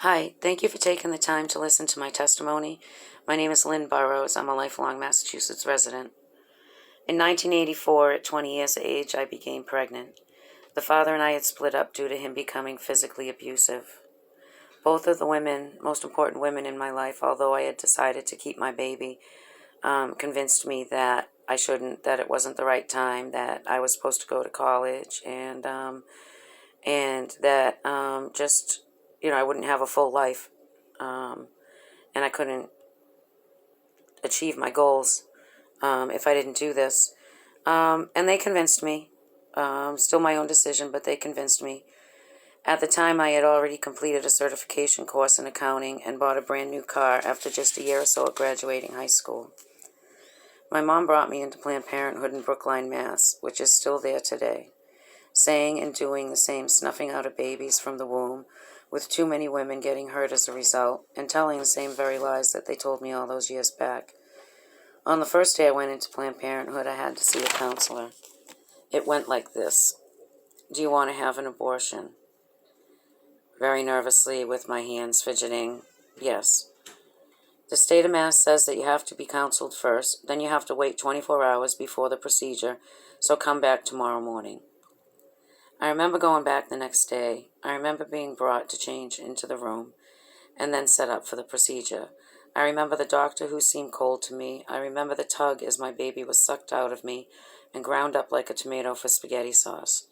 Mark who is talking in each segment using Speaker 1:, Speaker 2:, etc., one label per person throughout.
Speaker 1: Hi, thank you for taking the time to listen to my testimony. My name is Lynn Burrows. I'm a lifelong Massachusetts resident. In 1984, at 20 years of age, I became pregnant. The father and I had split up due to him becoming physically abusive. Both of the most important women in my life, although I had decided to keep my baby, convinced me that I shouldn't, that it wasn't the right time, that I was supposed to go to college, and that I wouldn't have a full life, and I couldn't achieve my goals if I didn't do this. And they convinced me. Still my own decision, but they convinced me. At the time, I had already completed a certification course in accounting and bought a brand new car after just a year or so of graduating high school. My mom brought me into Planned Parenthood in Brookline, Mass., which is still there today, saying and doing the same snuffing out of babies from the womb, with too many women getting hurt as a result, and telling the same very lies that they told me all those years back. On the first day I went into Planned Parenthood, I had to see a counselor. It went like this. Do you want to have an abortion? Very nervously, with my hands fidgeting, yes. The state of Mass says that you have to be counseled first, then you have to wait 24 hours before the procedure, so come back tomorrow morning. I remember going back the next day. I remember being brought to change into the room and then set up for the procedure. I remember the doctor who seemed cold to me. I remember the tug as my baby was sucked out of me and ground up like a tomato for spaghetti sauce.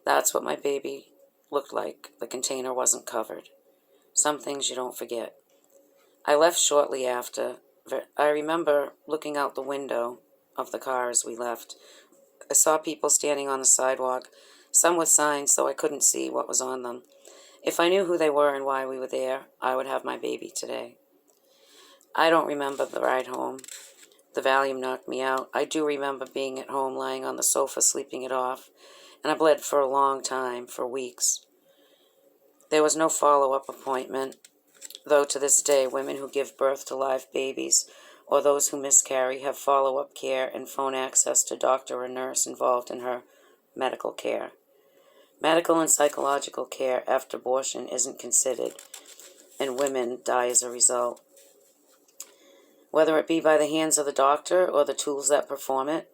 Speaker 1: That's what my baby looked like. The container wasn't covered. Some things you don't forget. I left shortly after. I remember looking out the window of the car as we left. I saw people standing on the sidewalk, some with signs, though I couldn't see what was on them. If I knew who they were and why we were there, I would have my baby today. I don't remember the ride home. The Valium knocked me out. I do remember being at home, lying on the sofa, sleeping it off, and I bled for a long time, for weeks. There was no follow-up appointment, though to this day, women who give birth to live babies or those who miscarry have follow-up care and phone access to doctor or nurse involved in her medical care. Medical and psychological care after abortion isn't considered, and women die as a result. Whether it be by the hands of the doctor or the tools that perform it,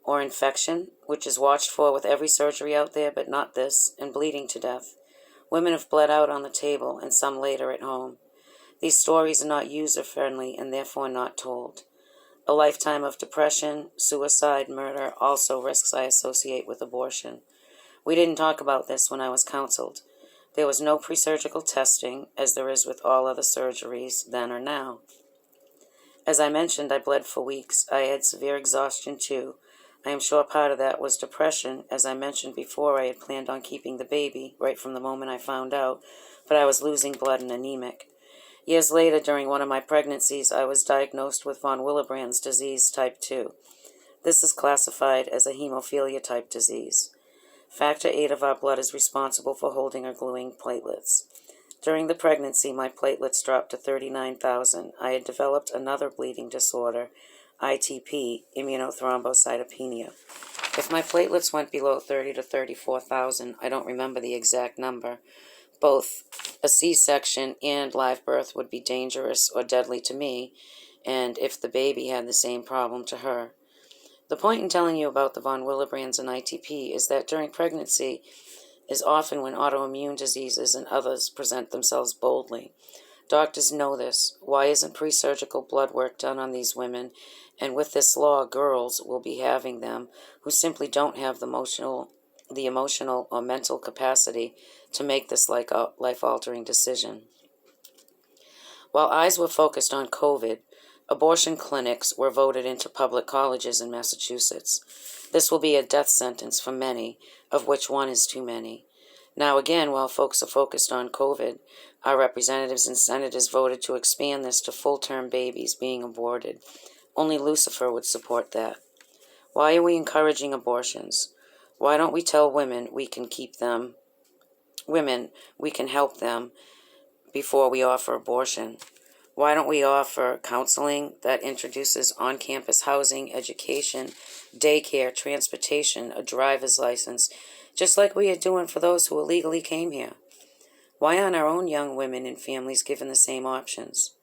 Speaker 1: or infection, which is watched for with every surgery out there but not this, and bleeding to death. Women have bled out on the table and some later at home. These stories are not user-friendly and therefore not told. A lifetime of depression, suicide, murder, also risks I associate with abortion. We didn't talk about this when I was counseled. There was no pre-surgical testing, as there is with all other surgeries then or now. As I mentioned, I bled for weeks. I had severe exhaustion too. I am sure part of that was depression. As I mentioned before, I had planned on keeping the baby right from the moment I found out, but I was losing blood and anemic. Years later, during one of my pregnancies, I was diagnosed with von Willebrand's disease type 2. This is classified as a hemophilia type disease. Factor VIII of our blood is responsible for holding or gluing platelets. During the pregnancy, my platelets dropped to 39,000. I had developed another bleeding disorder, ITP, immunothrombocytopenia. If my platelets went below 30 to 34,000, I don't remember the exact number, both a C-section and live birth would be dangerous or deadly to me, and if the baby had the same problem to her. The point in telling you about the von Willebrands and ITP is that during pregnancy is often when autoimmune diseases and others present themselves boldly. Doctors know this. Why isn't pre-surgical blood work done on these women? And with this law, girls will be having them who simply don't have the emotional or mental capacity to make this life-altering decision. While eyes were focused on COVID, abortion clinics were voted into public colleges in Massachusetts. This will be a death sentence for many, of which one is too many. Now again, while folks are focused on COVID, our representatives and senators voted to expand this to full-term babies being aborted. Only Lucifer would support that. Why are we encouraging abortions? Why don't we tell women we can keep them? Women, we can help them before we offer abortion. Why don't we offer counseling that introduces on-campus housing, education, daycare, transportation, a driver's license, just like we are doing for those who illegally came here? Why aren't our own young women and families given the same options?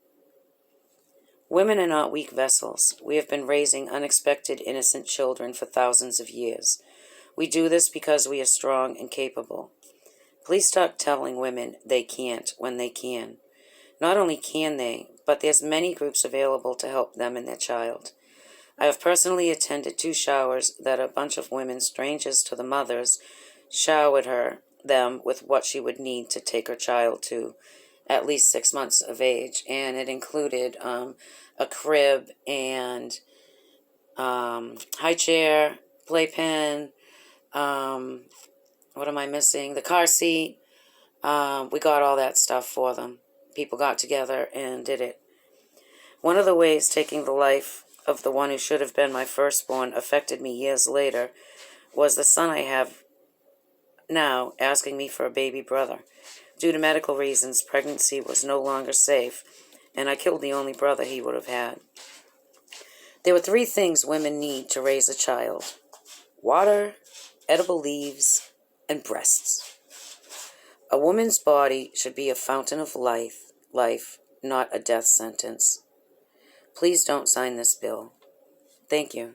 Speaker 1: Women are not weak vessels. We have been raising unexpected, innocent children for thousands of years. We do this because we are strong and capable. Please stop telling women they can't when they can. Not only can they, but there's many groups available to help them and their child. I have personally attended 2 showers that a bunch of women, strangers to the mothers, showered them with what she would need to take her child to at least 6 months of age. And it included a crib and high chair, playpen, what am I missing? The car seat. We got all that stuff for them. People got together and did it. One of the ways taking the life of the one who should have been my firstborn affected me years later was the son I have now asking me for a baby brother. Due to medical reasons, pregnancy was no longer safe, and I killed the only brother he would have had. There were 3 things women need to raise a child: water, edible leaves, and breasts. A woman's body should be a fountain of life, not a death sentence. Please don't sign this bill. Thank you.